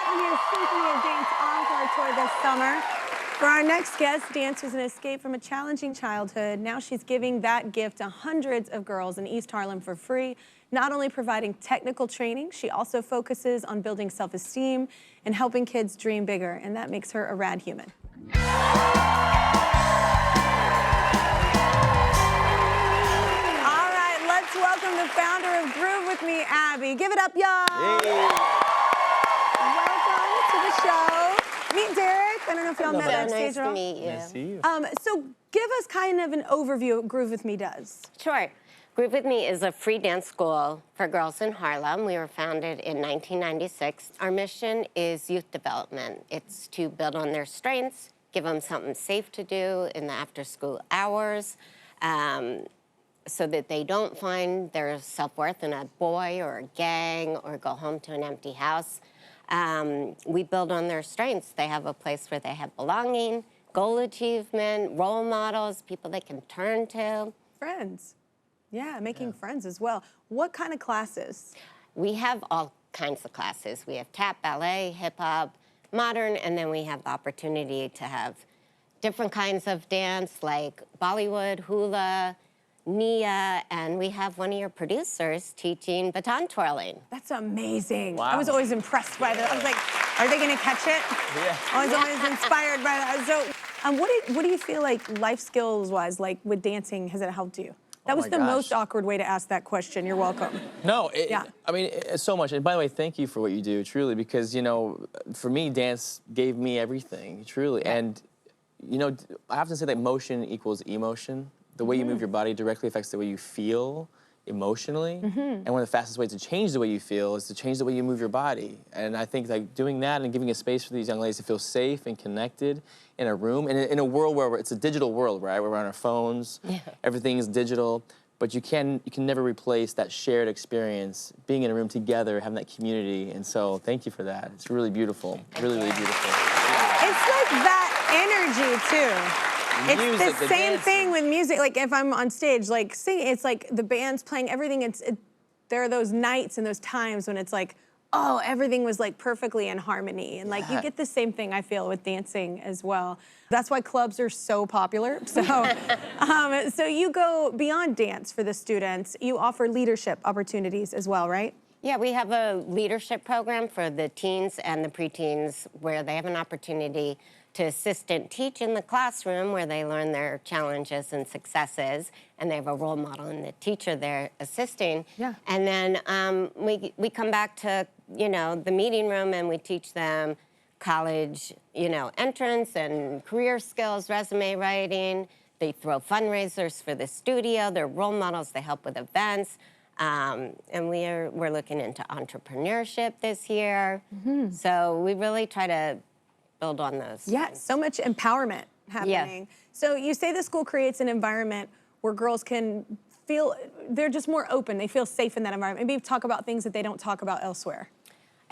Premier Symphony of Dance Encore Tour this summer. For our next guest, dance was an escape from a challenging childhood. Now she's giving that gift to hundreds of girls in East Harlem for free, not only providing technical training, she also focuses on building self-esteem and helping kids dream bigger, and that makes her a rad human. All right, let's welcome the founder of Groove With Me, Abby. Give it up, y'all. Hey. Welcome to the show. Meet Derek. I don't know if y'all met backstage at all. Nice to meet you. Nice to see you. So give us kind of an overview of what Groove With Me does. Sure. Groove With Me is a free dance school for girls in Harlem. We were founded in 1996. Our mission is youth development. It's to build on their strengths, give them something safe to do in the after-school hours, so that they don't find their self-worth in a boy or a gang or go home to an empty house. We build on their strengths. They have a place where they have belonging, goal achievement, role models, people they can turn to. Friends. Yeah, making friends as well. What kind of classes? We have all kinds of classes. We have tap, ballet, hip hop, modern, and then we have the opportunity to have different kinds of dance like Bollywood, hula, Nia, and we have one of your producers teaching baton twirling. That's amazing. Wow. I was always impressed by that. I was like, are they gonna catch it? Yeah. I was always inspired by that. So, what do you feel like life skills-wise, like with dancing, has it helped you? That was my the gosh. most awkward way to ask that question. You're welcome. No, Yeah. I mean, it's so much. And by the way, thank you for what you do, truly, because, you know, for me, dance gave me everything, truly. And, you know, I often say that motion equals emotion. The way you move your body directly affects the way you feel emotionally. And one of the fastest ways to change the way you feel is to change the way you move your body. And I think like doing that and giving a space for these young ladies to feel safe and connected in a room, and in a world where it's a digital world, right? We're on our phones, everything is digital, but you can never replace that shared experience, being in a room together, having that community. And so thank you for that. It's really beautiful, really, really beautiful. It's like that energy too. It's Music, the same dancing. thing with music. Like if I'm on stage, like singing, it's like the band's playing everything. There are those nights and those times when it's like, oh, everything was like perfectly in harmony. And like you get the same thing, I feel, with dancing as well. That's why clubs are so popular. So, so you go beyond dance for the students. You offer leadership opportunities as well, right? Yeah, we have a leadership program for the teens and the preteens where they have an opportunity to assistant teach in the classroom where they learn their challenges and successes, and they have a role model in the teacher they're assisting. Yeah. And then we come back to, you know, the meeting room and we teach them college, you know, entrance and career skills, resume writing. They throw fundraisers for the studio. They're role models. They help with events. And we're looking into entrepreneurship this year. So we really try to build on those. Yeah, so much empowerment happening. So you say the school creates an environment where girls can feel, they're just more open, they feel safe in that environment. Maybe talk about things that they don't talk about elsewhere.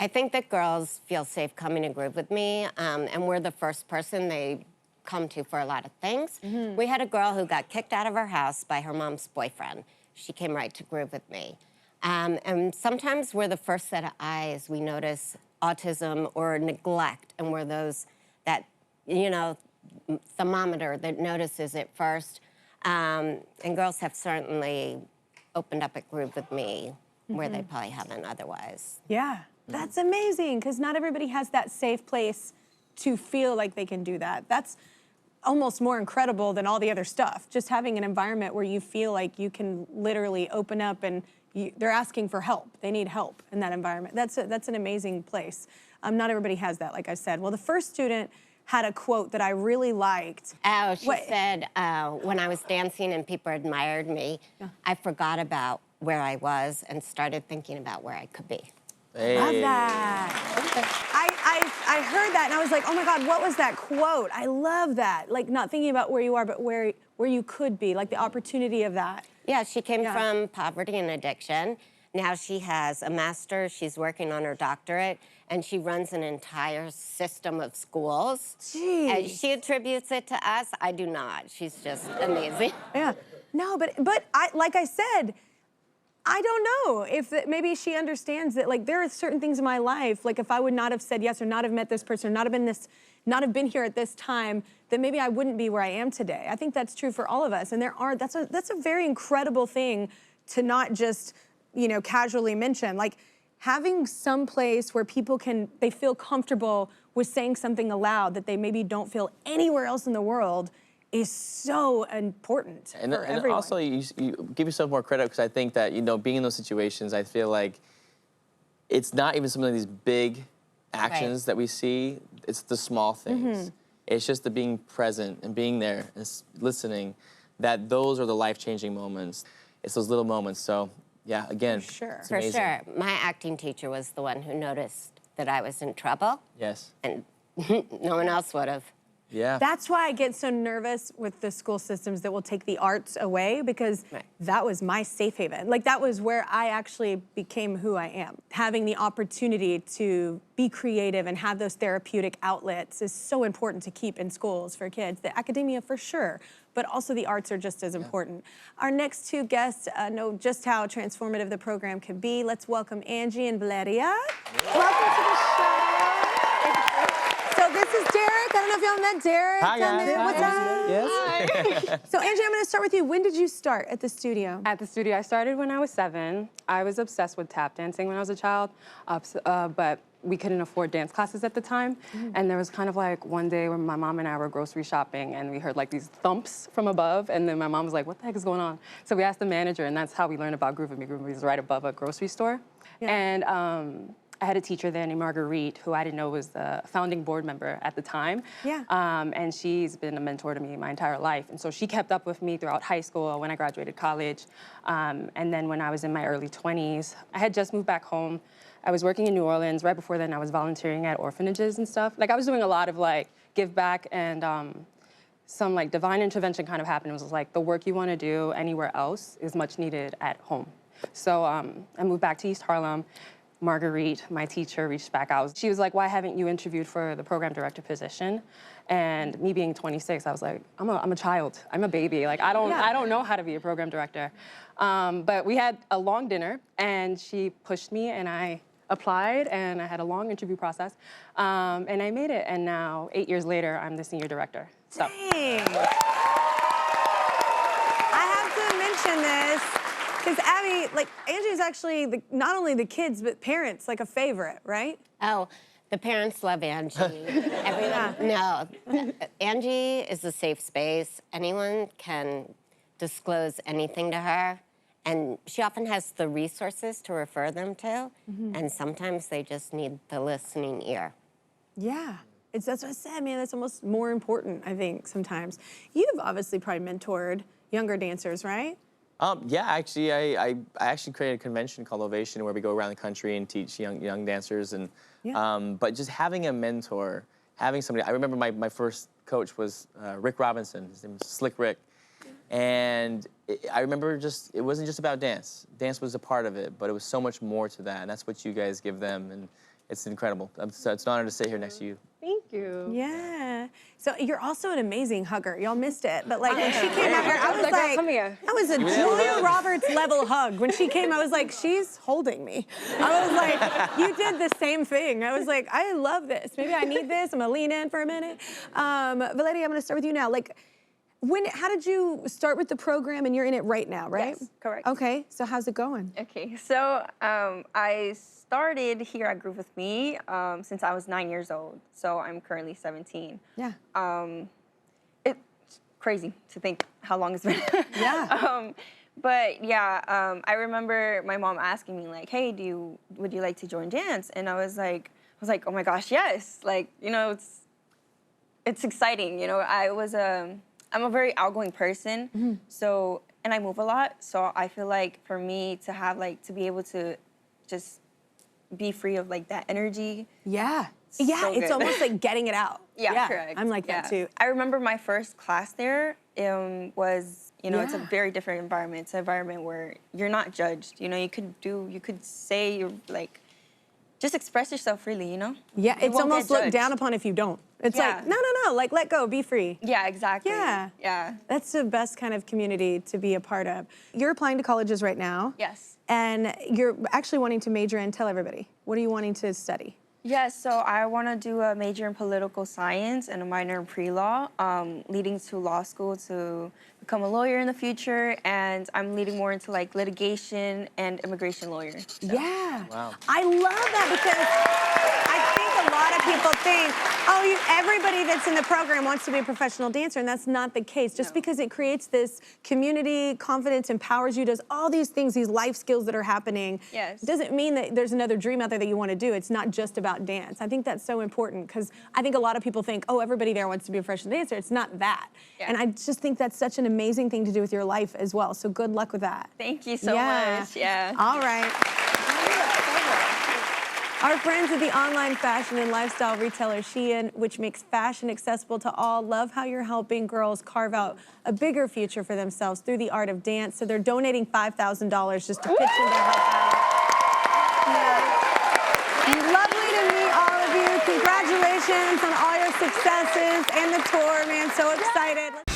I think that girls feel safe coming to Groove With Me, and we're the first person they come to for a lot of things. We had a girl who got kicked out of her house by her mom's boyfriend. She came right to Groove With Me. And sometimes we're the first set of eyes we notice autism or neglect, and we're those that, you know, thermometer that notices it first. And girls have certainly opened up at Groove With Me where they probably haven't otherwise. Yeah, that's amazing, because not everybody has that safe place to feel like they can do that. That's almost more incredible than all the other stuff. Just having an environment where you feel like you can literally open up and they're asking for help. They need help in that environment. That's an amazing place. Not everybody has that, like I said. Well, the first student had a quote that I really liked. Oh, she said, when I was dancing and people admired me, I forgot about where I was and started thinking about where I could be. Hey. Love that. I heard that and I was like, oh my God, what was that quote? I love that. Like not thinking about where you are, but where you could be, like the opportunity of that. Yeah, she came from poverty and addiction. Now she has a master's, she's working on her doctorate, and she runs an entire system of schools. Jeez. And she attributes it to us. I do not. She's just amazing. Yeah. No, but like I said, I don't know if maybe she understands that, like, there are certain things in my life, like if I would not have said yes or not have met this person or not have been here at this time, then maybe I wouldn't be where I am today. I think that's true for all of us. And that's a very incredible thing to not just, you know, casually mention. Like, having some place where people they feel comfortable with saying something aloud that they maybe don't feel anywhere else in the world is so important for everyone. And also, you give yourself more credit, because I think that, you know, being in those situations, I feel like it's not even some of these big actions that we see. It's the small things. It's just the being present and being there and listening, that those are the life-changing moments. It's those little moments. So, yeah, again, For sure. it's For amazing. sure. My acting teacher was the one who noticed that I was in trouble, Yes. and no one else would have. Yeah. That's why I get so nervous with the school systems that will take the arts away, because that was my safe haven. Like, that was where I actually became who I am. Having the opportunity to be creative and have those therapeutic outlets is so important to keep in schools for kids. The academia, for sure, but also the arts are just as important. Our next two guests know just how transformative the program can be. Let's welcome Angie and Valeria. Welcome to the show. So this is Derek. I don't know if y'all met Derek. Hi, guys. What's up? Yes. So Angie, I'm gonna start with you. When did you start at the studio? At the studio, I started when I was 7. I was obsessed with tap dancing when I was a child, but we couldn't afford dance classes at the time. And there was kind of like one day when my mom and I were grocery shopping and we heard like these thumps from above, and then my mom was like, what the heck is going on? So we asked the manager, and that's how we learned about Groove with Me. Groove with Me was right above a grocery store. Yeah. And I had a teacher there named Marguerite, who I didn't know was the founding board member at the time. Yeah. And she's been a mentor to me my entire life. And so she kept up with me throughout high school, when I graduated college. And then when I was in my early 20s, I had just moved back home. I was working in New Orleans. Right before then, I was volunteering at orphanages and stuff. Like, I was doing a lot of like give back, and some like divine intervention kind of happened. It was like, the work you want to do anywhere else is much needed at home. So I moved back to East Harlem. Marguerite, my teacher, reached back out. She was like, why haven't you interviewed for the program director position? And me being 26, I was like, I'm a child. I'm a baby. Like, I don't know how to be a program director. But we had a long dinner, and she pushed me, and I applied, and I had a long interview process. And I made it, and now, 8 years later, I'm the senior director. So. Dang. I have to mention this, because Abby, like, Angie's actually not only the kids, but parents, like a favorite, right? Oh, the parents love Angie. Everyone, no. Angie is a safe space. Anyone can disclose anything to her, and she often has the resources to refer them to, and sometimes they just need the listening ear. Yeah. That's what I said, man. That's almost more important, I think, sometimes. You've obviously probably mentored younger dancers, right? Yeah, actually, I actually created a convention called Ovation, where we go around the country and teach young dancers. And but just having a mentor, having somebody. I remember my first coach was Rick Robinson. His name was Slick Rick, and I remember it wasn't just about dance. Dance was a part of it, but it was so much more to that, and that's what you guys give them, and it's incredible. So it's an honor to sit here next to you. Thank you. Yeah. So you're also an amazing hugger. Y'all missed it, but like when she came out here, I was like, come here. that was a Julia Roberts level hug. When she came, I was like, she's holding me. I was like, you did the same thing. I was like, I love this. Maybe I need this. I'm gonna lean in for a minute. Valeria, I'm gonna start with you now. Like, how did you start with the program, and you're in it right now, right? Yes, correct. Okay, so how's it going? Okay, so I started here at Groove with Me since I was 9 years old. So I'm currently 17. Yeah. It's crazy to think how long it's been. Yeah. But yeah, I remember my mom asking me like, "Hey, would you like to join dance?" And I was like, "Oh my gosh, yes!" Like, you know, it's exciting. You know, I'm a very outgoing person, so, and I move a lot. So I feel like for me to have to be able to just be free of like that energy. Yeah. Yeah, So it's good. almost like getting it out. Yeah, correct. I'm like that too. I remember my first class there was, you know, it's a Yeah. very different environment. It's an environment where you're not judged. You know, you could say you're like, just express yourself freely, you know? Yeah, You it's won't get almost looked judged. down upon if you don't. It's Yeah. like, no, like let go, be free. Yeah, exactly. Yeah. Yeah. That's the best kind of community to be a part of. You're applying to colleges right now. Yes. and you're actually wanting to major in. Tell everybody, what are you wanting to study? Yes, so I want to do a major in political science and a minor in pre-law, leading to law school to become a lawyer in the future, and I'm leading more into like litigation and immigration lawyer. So. Yeah. Wow. I love that because I think a lot of people think, oh, everybody that's in the program wants to be a professional dancer, and that's not the case. Just because it creates this community, confidence, empowers you, does all these things, these life skills that are happening, Yes. doesn't mean that there's another dream out there that you want to do. It's not just about dance. I think that's so important because I think a lot of people think, oh, everybody there wants to be a professional dancer. It's not that. Yeah. And I just think that's such an amazing thing to do with your life as well. So good luck with that. Thank you so much. Yeah. All right. Our friends at the online fashion and lifestyle retailer Shein, which makes fashion accessible to all, love how you're helping girls carve out a bigger future for themselves through the art of dance. So they're donating $5,000 just to pitch in to help out. Yeah. Lovely to meet all of you. Congratulations on all your successes and the tour, man. So excited.